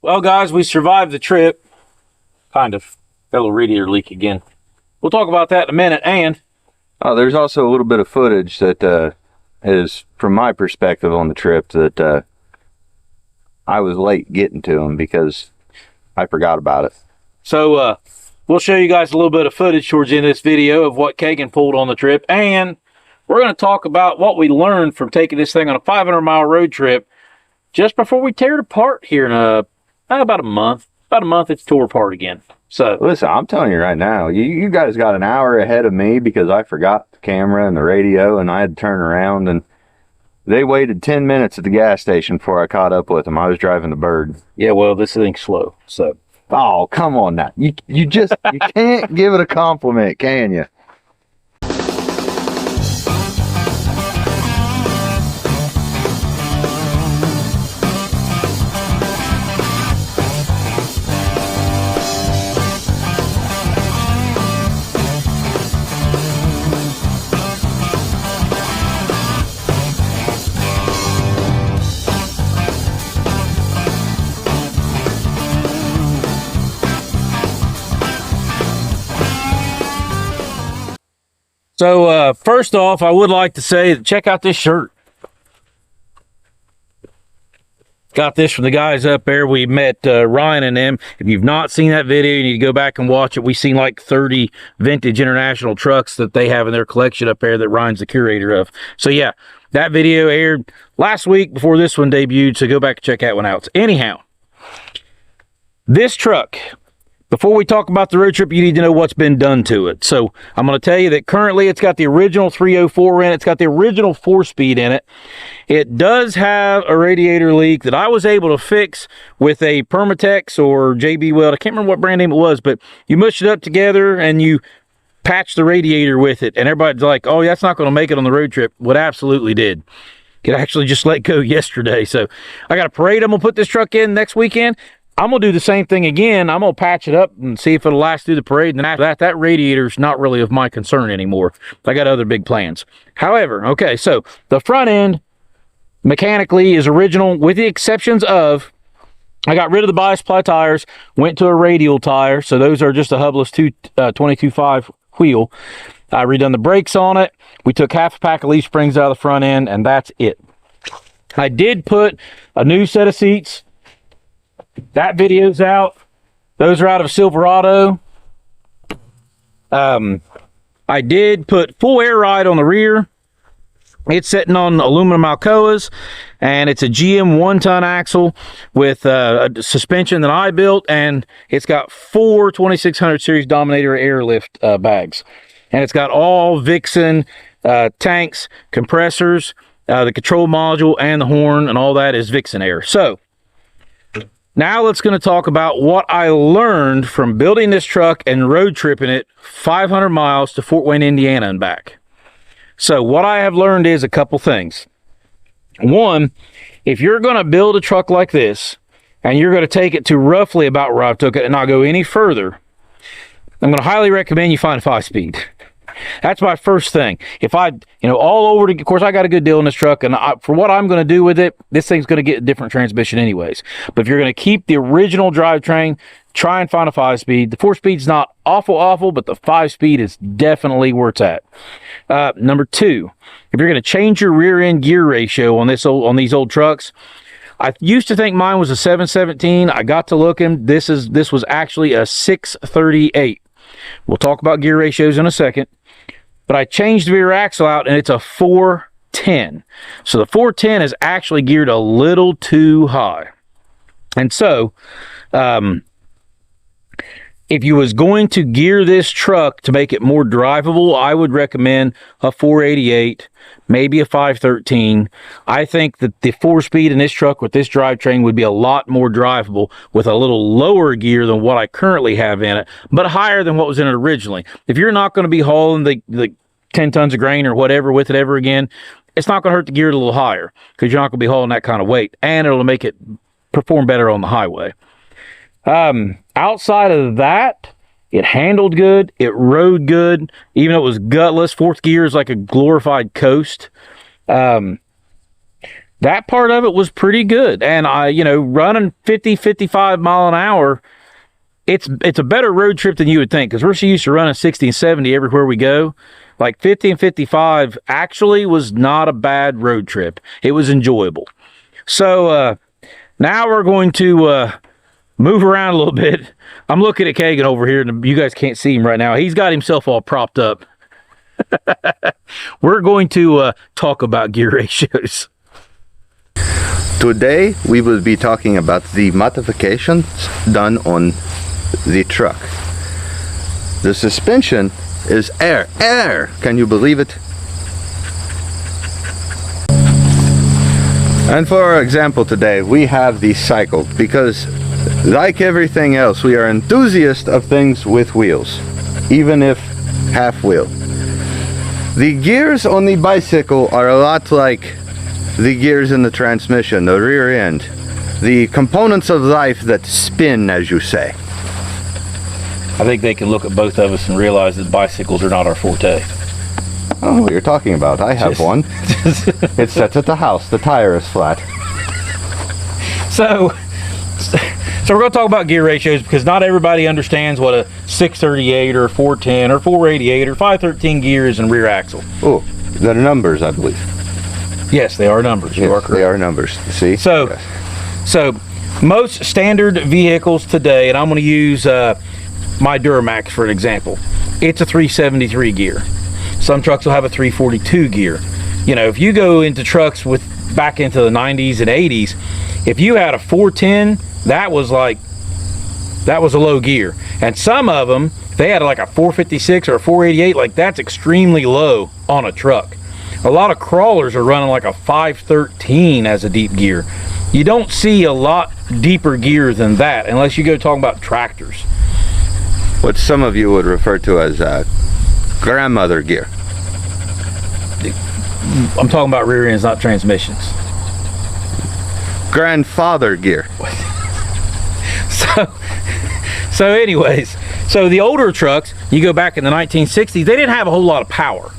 Well, guys, we survived the trip. Kind of. Got a little radiator leak again. We'll talk about that in a minute. And there's also a little bit of footage that is, from my perspective on the trip, that I was late getting to them because I forgot about it. So we'll show you guys a little bit of footage towards the end of this video of what Kagan pulled on the trip. And we're going to talk about what we learned from taking this thing on a 500-mile road trip just before we tear it apart here in about a month. About a month, it's tore apart again. So listen, I'm telling you right now, you guys got an hour ahead of me because I forgot the camera and the radio, and I had to turn around, and they waited 10 minutes at the gas station before I caught up with them. I was driving the Bird. Yeah, well, this thing's slow. So oh, come on now, you can't give it a compliment, can you? So, first off, I would like to say, check out this shirt. Got this from the guys up there. We met Ryan and them. If you've not seen that video, you need to go back and watch it. We've seen like 30 vintage international trucks that they have in their collection up there that Ryan's the curator of. So, yeah, that video aired last week before this one debuted, so go back and check that one out. Anyhow, this truck... Before we talk about the road trip, you need to know what's been done to it. So I'm going to tell you that currently it's got the original 304 in it. It's got the original 4-speed in it. It does have a radiator leak that I was able to fix with a Permatex or JB Weld. I can't remember what brand name it was, but you mush it up together and you patch the radiator with it. And everybody's like, oh, that's not going to make it on the road trip. What absolutely did. It actually just let go yesterday. So I got a parade I'm going to put this truck in next weekend. I'm going to do the same thing again. I'm going to patch it up and see if it'll last through the parade. And then after that radiator's not really of my concern anymore. I got other big plans. However, okay, so the front end mechanically is original with the exceptions of I got rid of the bias ply tires, went to a radial tire. So those are just a hubless 22.5 wheel. I redone the brakes on it. We took half a pack of leaf springs out of the front end, and that's it. I did put a new set of seats. That video's out. Those are out of Silverado. I did put full air ride on the rear. It's sitting on aluminum Alcoas, and it's a GM 1-ton axle with a suspension that I built, and it's got 4 2600 series Dominator airlift bags. And it's got all Vixen tanks, compressors, the control module, and the horn, and all that is Vixen air. So now let's going to talk about what I learned from building this truck and road tripping it 500 miles to Fort Wayne, Indiana and back. So what I have learned is a couple things. One, if you're going to build a truck like this and you're going to take it to roughly about where I took it and not go any further, I'm going to highly recommend you find a 5-speed. That's my first thing. If I, all over, of course, I got a good deal in this truck, and for what I'm going to do with it, this thing's going to get a different transmission anyways. But if you're going to keep the original drivetrain, try and find a 5-speed. The 4-speed's not awful, but the 5-speed is definitely where it's at. Number 2, if you're going to change your rear end gear ratio on these old trucks, I used to think mine was a 717. I got to looking. This was actually a 638. We'll talk about gear ratios in a second. But I changed the rear axle out, and it's a 410. So the 410 is actually geared a little too high. And so, if you was going to gear this truck to make it more drivable, I would recommend a 488, maybe a 513. I think that the 4-speed in this truck with this drivetrain would be a lot more drivable with a little lower gear than what I currently have in it, but higher than what was in it originally. If you're not going to be hauling the 10 tons of grain or whatever with it ever again, it's not going to hurt to gear it a little higher because you're not going to be hauling that kind of weight, and it'll make it perform better on the highway. Outside of that, it handled good. It rode good. Even though it was gutless, 4th gear is like a glorified coast. that part of it was pretty good. And running 50, 55 mile an hour, it's a better road trip than you would think, because we're so used to running 60 and 70 everywhere we go. Like 50 and 55 actually was not a bad road trip. It was enjoyable. So now we're going to move around a little bit. I'm looking at Kagan over here, and you guys can't see him right now. He's got himself all propped up. We're going to talk about gear ratios. Today we will be talking about the modifications done on the truck. The suspension is air. Can you believe it? And for our example today, we have the cycle, because like everything else, we are enthusiasts of things with wheels, even if half wheel. The gears on the bicycle are a lot like the gears in the transmission, the rear end, the components of life that spin, as you say. I think they can look at both of us and realize that bicycles are not our forte. Oh, what you're talking about. I have one. It sits at the house. The tire is flat. So we're going to talk about gear ratios, because not everybody understands what a 638 or a 410 or 488 or 513 gear is in rear axle. Oh, they're numbers, I believe. Yes, they are numbers. You are correct. They are numbers. See? So, yes. So most standard vehicles today, and I'm going to use my Duramax for an example. It's a 373 gear. Some trucks will have a 342 gear. If you go into trucks back into the 90s and 80s, if you had a 410, that was a low gear. And some of them, they had like a 456 or a 488, like that's extremely low on a truck. A lot of crawlers are running like a 513 as a deep gear. You don't see a lot deeper gear than that unless you go talking about tractors. What some of you would refer to as grandmother gear. I'm talking about rear ends, not transmissions. Grandfather gear. So anyways, so the older trucks, you go back in the 1960s, they didn't have a whole lot of power.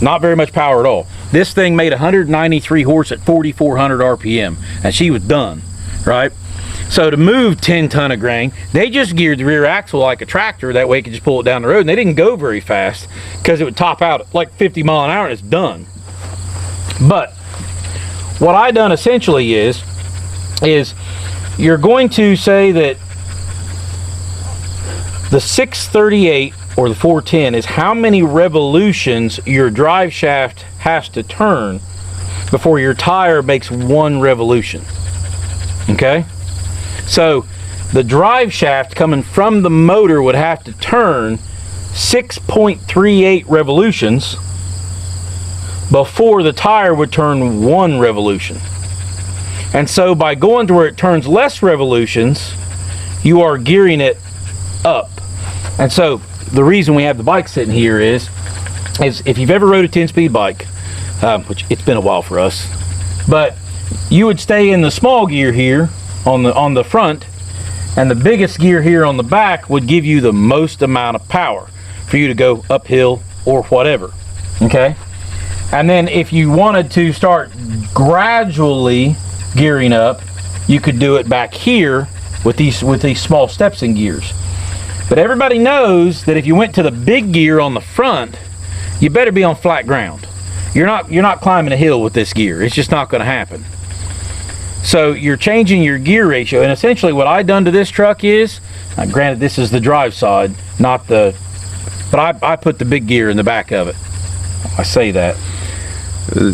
Not very much power at all. This thing made 193 horse at 4,400 RPM, and she was done, right? So to move 10 ton of grain, they just geared the rear axle like a tractor. That way it could just pull it down the road. And they didn't go very fast, because it would top out at like 50 mile an hour and it's done. But what I done essentially is you're going to say that the 638 or the 410 is how many revolutions your drive shaft has to turn before your tire makes one revolution. Okay? So the drive shaft coming from the motor would have to turn 6.38 revolutions before the tire would turn one revolution. And so by going to where it turns less revolutions, you are gearing it up. And so the reason we have the bike sitting here is if you've ever rode a 10-speed bike, which it's been a while for us, but you would stay in the small gear here on the front, and the biggest gear here on the back would give you the most amount of power for you to go uphill or whatever. Okay? And then if you wanted to start gradually gearing up, you could do it back here with these small steps in gears. But everybody knows that if you went to the big gear on the front, you better be on flat ground. You're not climbing a hill with this gear. It's just not going to happen. So you're changing your gear ratio, and essentially what I done to this truck is, granted this is the drive side, not the, but I put the big gear in the back of it. I say that.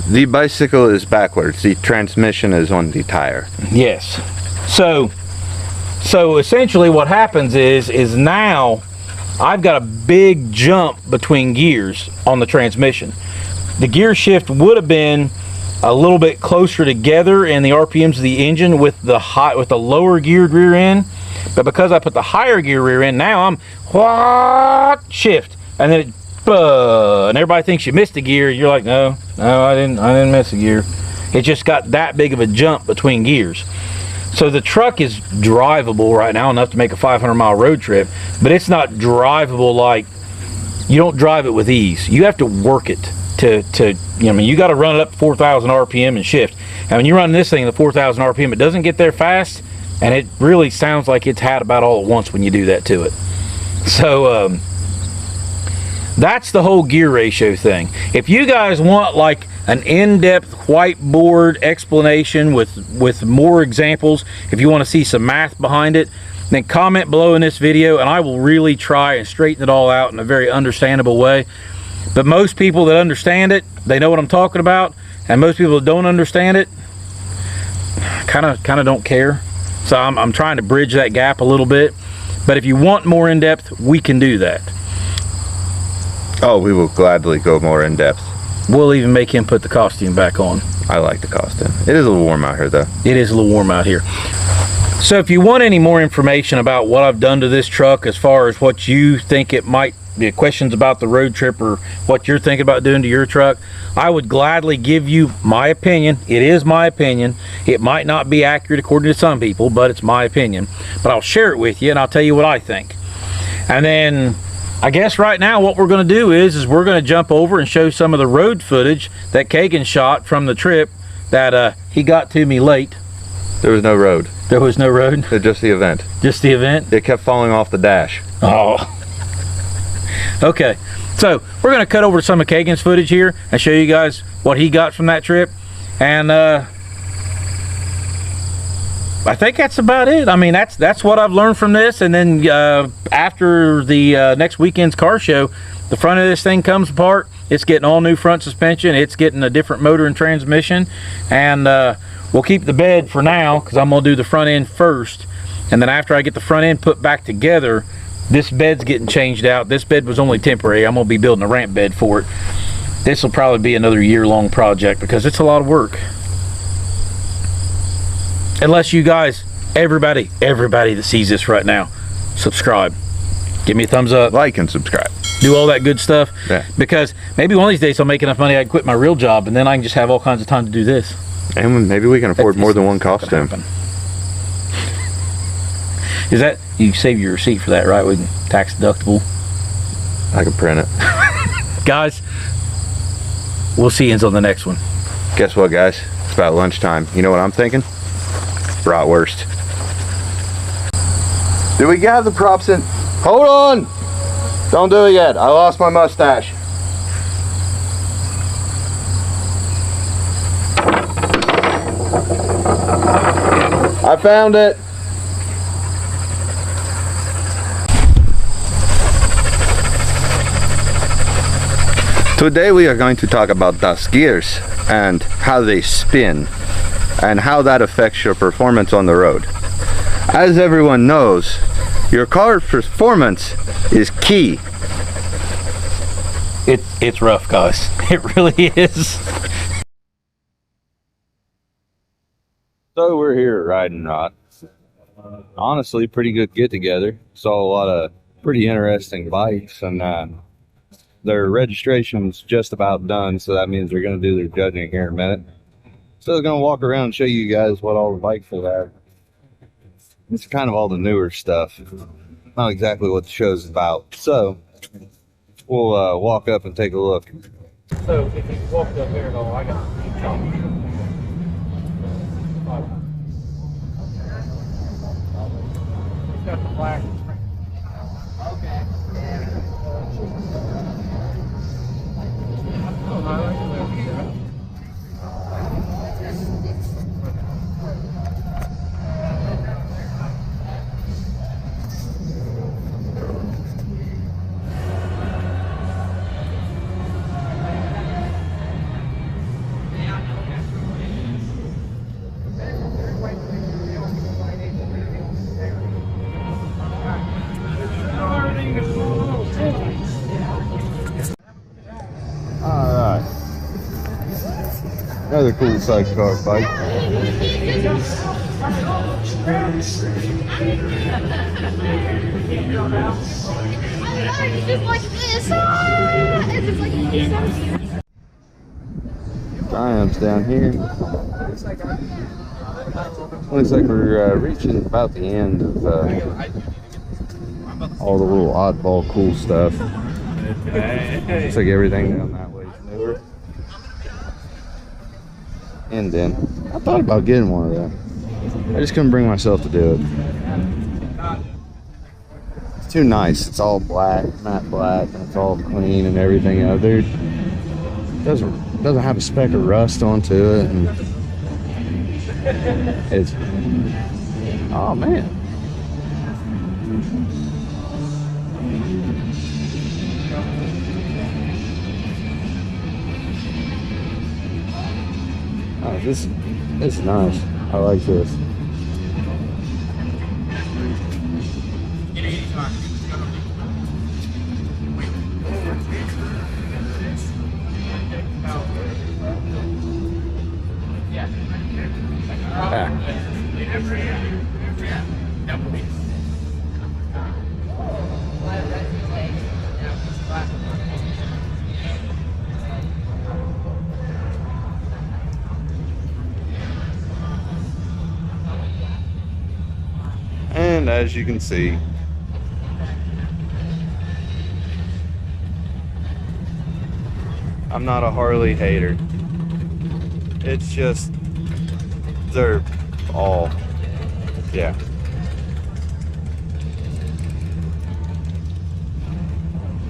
The bicycle is backwards. The transmission is on the tire. Yes. So essentially what happens is now I've got a big jump between gears on the transmission. The gear shift would have been a little bit closer together in the RPMs of the engine with the lower geared rear end, but because I put the higher gear rear end, now I'm shift, and then it and everybody thinks you missed a gear. You're like, no, I didn't miss a gear. It just got that big of a jump between gears. So the truck is drivable right now enough to make a 500-mile road trip, but it's not drivable like, you don't drive it with ease. You have to work it to I mean, you got to run it up to 4,000 RPM and shift. And when you run this thing at 4,000 RPM, it doesn't get there fast, and it really sounds like it's had about all at once when you do that to it. So that's the whole gear ratio thing. If you guys want like an in-depth whiteboard explanation with more examples, if you want to see some math behind it, then comment below in this video, and I will really try and straighten it all out in a very understandable way. But most people that understand it, they know what I'm talking about, and most people that don't understand it kind of don't care. So I'm trying to bridge that gap a little bit. But if you want more in depth, we can do that. Oh, we will gladly go more in depth. We'll even make him put the costume back on. I like the costume. It is a little warm out here, though. It is a little warm out here. So if you want any more information about what I've done to this truck, as far as what you think it might be, questions about the road trip, or what you're thinking about doing to your truck, I would gladly give you my opinion. It is my opinion. It might not be accurate according to some people, but it's my opinion. But I'll share it with you, and I'll tell you what I think. And then I guess right now what we're going to do is we're going to jump over and show some of the road footage that Kagan shot from the trip that he got to me late. There was no road. There was no road? Just the event. Just the event? It kept falling off the dash. Oh. Okay. So we're going to cut over to some of Kagan's footage here and show you guys what he got from that trip. And I think that's about it. I mean, that's what I've learned from this. And then after the next weekend's car show, the front of this thing comes apart. It's getting all new front suspension. It's getting a different motor and transmission. And we'll keep the bed for now, because I'm going to do the front end first. And then after I get the front end put back together, this bed's getting changed out. This bed was only temporary. I'm going to be building a ramp bed for it. This will probably be another year-long project, because it's a lot of work. Unless you guys, everybody that sees this right now, subscribe. Give me a thumbs up. Like and subscribe. Do all that good stuff. Yeah. Because maybe one of these days I'll make enough money I can quit my real job, and then I can just have all kinds of time to do this. And maybe we can afford more than one costume. Is that, you save your receipt for that, right? We can tax deductible. I can print it. Guys, we'll see you on the next one. Guess what, guys? It's about lunchtime. You know what I'm thinking? Bratwurst. Did we have the props in? Hold on! Don't do it yet. I lost my mustache. I found it. Today we are going to talk about DAS gears and how they spin and how that affects your performance on the road. As everyone knows, your car's performance is key. It's rough, guys. It really is. So we're here at Riding Rod. Honestly, pretty good get together. Saw a lot of pretty interesting bikes, and their registration's just about done, so that means they're going to do their judging here in a minute. So they're going to walk around and show you guys what all the bikes will have. It's kind of all the newer stuff. Not exactly what the show's about. So we'll walk up and take a look. So if you walk up there and all, I got it's got the black. Okay. Alright. Another cool sidecar bike. It's just like this. It's just like this. Triumphs down here. Looks like we're reaching about the end of all the little oddball cool stuff. Looks like everything down that way is newer. indent. I thought about getting one of them. I just couldn't bring myself to do it. It's too nice. It's all black, matte black, and it's all clean and everything. Dude, doesn't have a speck of rust onto it, and it's, oh man. Oh, this is nice. I like this. And as you can see, I'm not a Harley hater. It's just, they're all, yeah.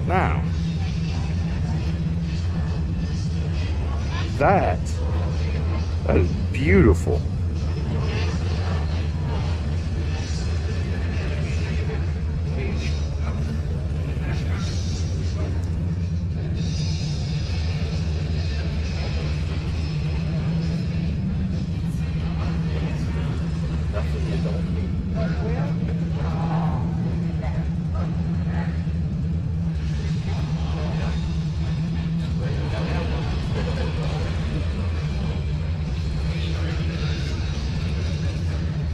Now, that is beautiful.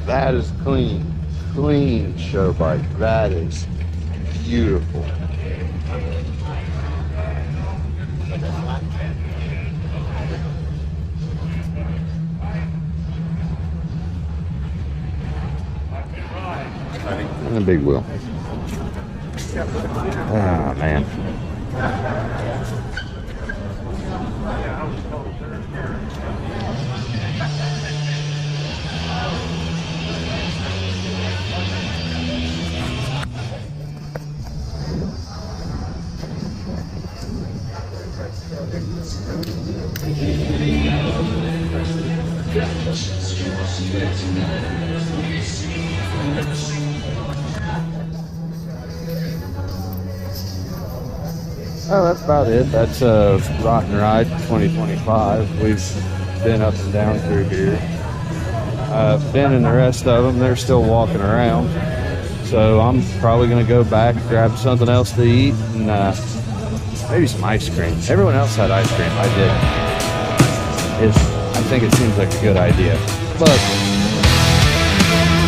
That is clean show bike. That is beautiful. And a big wheel. Ah, man. Oh, that's about it. That's Rotten Ride 2025. We've been up and down through here. Ben and the rest of them, they're still walking around. So I'm probably going to go back, grab something else to eat, and maybe some ice cream. Everyone else had ice cream. I did. I think it seems like a good idea. But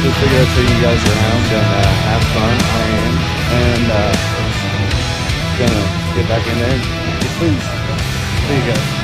just figure out so you guys are around, gonna have fun. I am. And gonna get back in there and get food. See you guys.